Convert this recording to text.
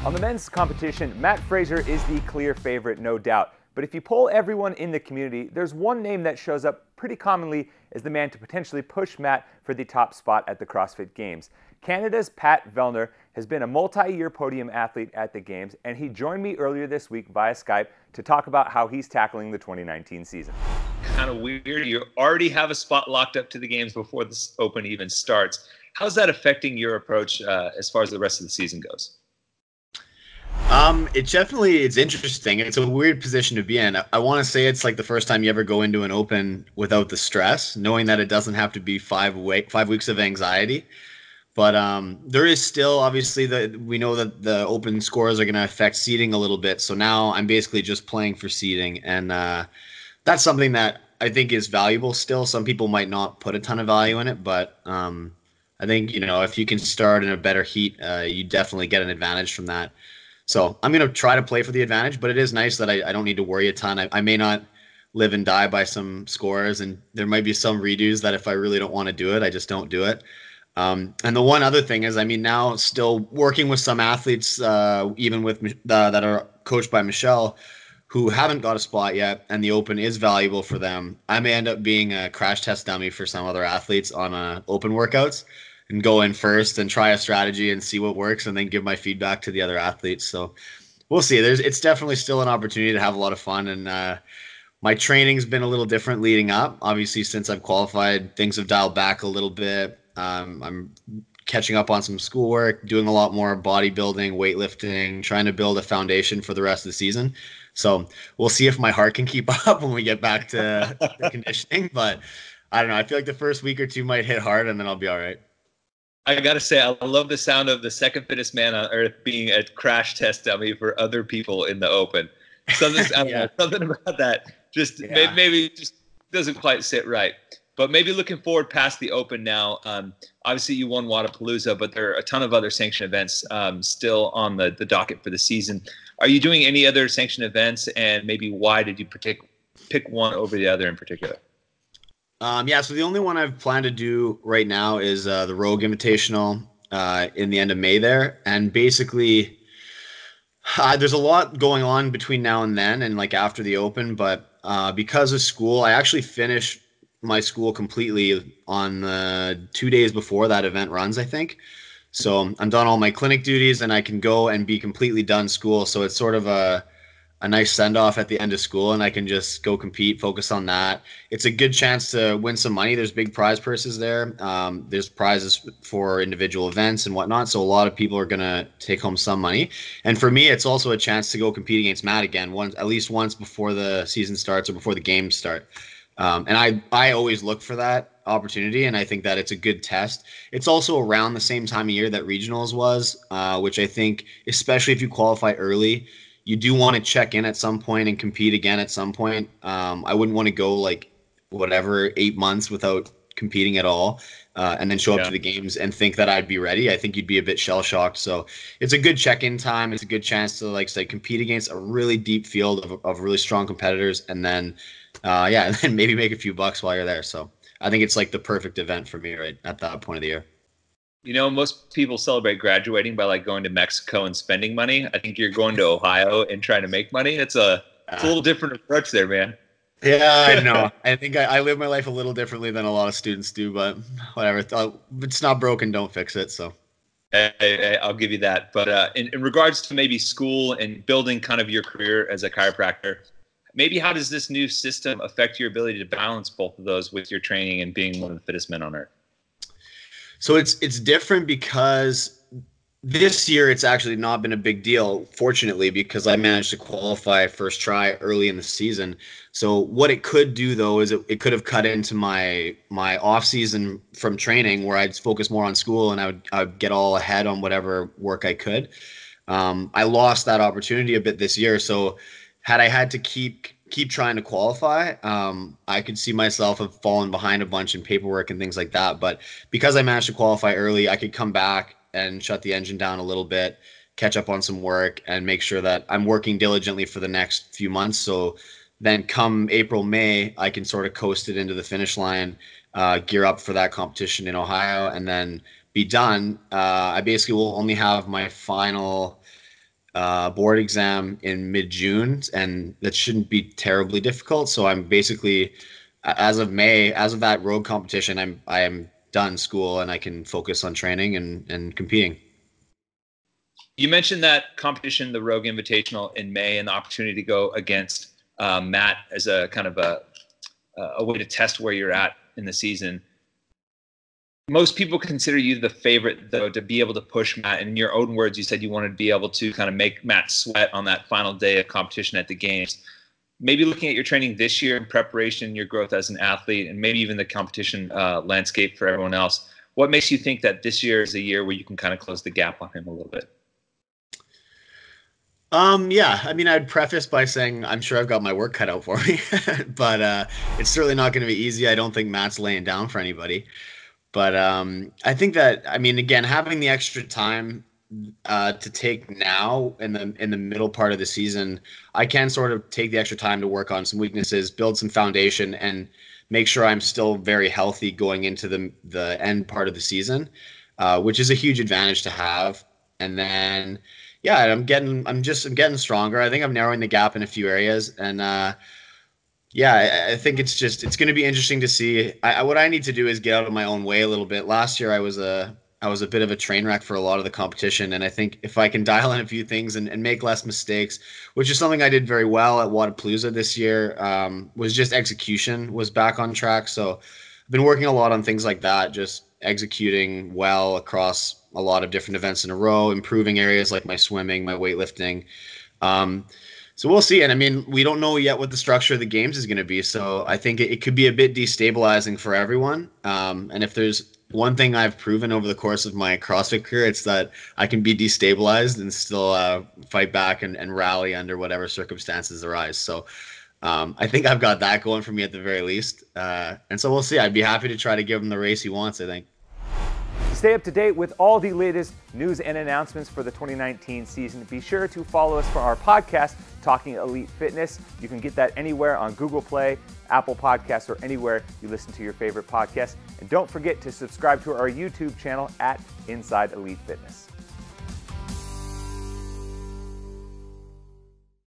On the men's competition, Mat Fraser is the clear favorite, no doubt. But if you poll everyone in the community, there's one name that shows up pretty commonly as the man to potentially push Mat for the top spot at the CrossFit Games. Canada's Pat Vellner has been a multi-year podium athlete at the Games, and he joined me earlier this week via Skype to talk about how he's tackling the 2019 season. Kind of weird. You already have a spot locked up to the Games before this Open even starts. How's that affecting your approach as far as the rest of the season goes? It's interesting. It's a weird position to be in. I want to say it's like the first time you ever go into an Open without the stress, knowing that it doesn't have to be 5 weeks of anxiety. But there is still, obviously, we know that the Open scores are going to affect seeding a little bit. So now I'm basically just playing for seeding, and that's something that I think is valuable still. Some people might not put a ton of value in it, but I think, if you can start in a better heat, you definitely get an advantage from that. So I'm going to try to play for the advantage, but it is nice that I don't need to worry a ton. I may not live and die by some scores, and there might be some redos that if I really don't want to do it, I just don't do it. And the one other thing is, now still working with some athletes, even with that are coached by Michelle, who haven't got a spot yet, and the Open is valuable for them. I may end up being a crash test dummy for some other athletes on Open workouts, and go in first and try a strategy and see what works, and then give my feedback to the other athletes. So we'll see. It's definitely still an opportunity to have a lot of fun. And my training's been a little different leading up. Obviously, since I've qualified, things have dialed back a little bit. I'm catching up on some schoolwork, doing a lot more bodybuilding, weightlifting, trying to build a foundation for the rest of the season. So we'll see if my heart can keep up when we get back to the conditioning. But I don't know. I feel like the first week or two might hit hard, and then I'll be all right. I got to say, I love the sound of the second fittest man on earth being a crash test dummy for other people in the Open. Something, something about that maybe just doesn't quite sit right. But maybe looking forward past the Open now. Obviously, you won Wodapalooza, but there are a ton of other sanctioned events still on the docket for the season. Are you doing any other sanctioned events, and maybe why did you pick one over the other in particular? So the only one I've planned to do right now is the Rogue Invitational in the end of May there. And basically, there's a lot going on between now and then and like after the Open. But because of school, I actually finished my school completely on the 2 days before that event runs, I think. So I'm done all my clinic duties, and I can go and be completely done school. So it's sort of a nice send-off at the end of school, and I can just go compete, focus on that. It's a good chance to win some money. There's big prize purses there. There's prizes for individual events and whatnot, so a lot of people are going to take home some money. And for me, it's also a chance to go compete against Mat again, at least once before the season starts or before the games start. And I always look for that opportunity, and I think that it's a good test. It's also around the same time of year that regionals was, which I think, especially if you qualify early, you do want to check in at some point and compete again at some point. I wouldn't want to go 8 months without competing at all, and then show up to the Games and think that I'd be ready. I think you'd be a bit shell-shocked. So it's a good check-in time. It's a good chance to compete against a really deep field of really strong competitors, and then and then maybe make a few bucks while you're there. So I think it's the perfect event for me right at that point of the year. Most people celebrate graduating by going to Mexico and spending money. I think you're going to Ohio and trying to make money. It's a little different approach there, man. Yeah, I know. I think I live my life a little differently than a lot of students do, but whatever. If it's not broken, don't fix it. So hey, I'll give you that. But in regards to maybe school and building kind of your career as a chiropractor, maybe how does this new system affect your ability to balance both of those with your training and being one of the fittest men on earth? So it's different because this year it's actually not been a big deal, fortunately, because I managed to qualify first try early in the season. So what it could do, though, is it could have cut into my off season from training, where I'd focus more on school and I would get all ahead on whatever work I could. I lost that opportunity a bit this year. So had I had to keep trying to qualify, I could see myself have fallen behind a bunch in paperwork and things like that. But because I managed to qualify early, I could come back and shut the engine down a little bit, catch up on some work, and make sure that I'm working diligently for the next few months. So then come April, May, I can sort of coast it into the finish line, gear up for that competition in Ohio, and then be done. I basically will only have my final board exam in mid-June, and that shouldn't be terribly difficult. So I'm basically, as of May, as of that road competition, I am done school and I can focus on training and competing. You mentioned that competition, the Rogue Invitational in May, and the opportunity to go against Matt as a kind of a way to test where you're at in the season. Most people consider you the favorite, though, to be able to push Matt. And in your own words, you said you wanted to be able to kind of make Matt sweat on that final day of competition at the games. Maybe looking at your training this year in preparation, your growth as an athlete, and maybe even the competition landscape for everyone else, what makes you think that this year is a year where you can kind of close the gap on him a little bit? Yeah, I mean, I'd preface by saying I'm sure I've got my work cut out for me, but it's certainly not going to be easy. I don't think Matt's laying down for anybody. But I think that, I mean, again, having the extra time to take now in the middle part of the season, I can sort of take the extra time to work on some weaknesses, build some foundation, and make sure I'm still very healthy going into the end part of the season, which is a huge advantage to have. And then, yeah, I'm getting stronger. I think I'm narrowing the gap in a few areas, and yeah, I think it's going to be interesting to see. What I need to do is get out of my own way a little bit. Last year, I was a bit of a train wreck for a lot of the competition, and I think if I can dial in a few things and make less mistakes, which is something I did very well at Wadapalooza this year, was just execution was back on track. So I've been working a lot on things like that, just executing well across a lot of different events in a row, improving areas like my swimming, my weightlifting. So we'll see. And I mean, we don't know yet what the structure of the games is going to be. So I think it could be a bit destabilizing for everyone. And if there's one thing I've proven over the course of my CrossFit career, it's that I can be destabilized and still fight back and rally under whatever circumstances arise. So I think I've got that going for me at the very least. And so we'll see. I'd be happy to try to give him the race he wants, I think. To stay up to date with all the latest news and announcements for the 2019 season, be sure to follow us for our podcast, Talking Elite Fitness. You can get that anywhere on Google Play, Apple Podcasts, or anywhere you listen to your favorite podcasts. And don't forget to subscribe to our YouTube channel at Inside Elite Fitness.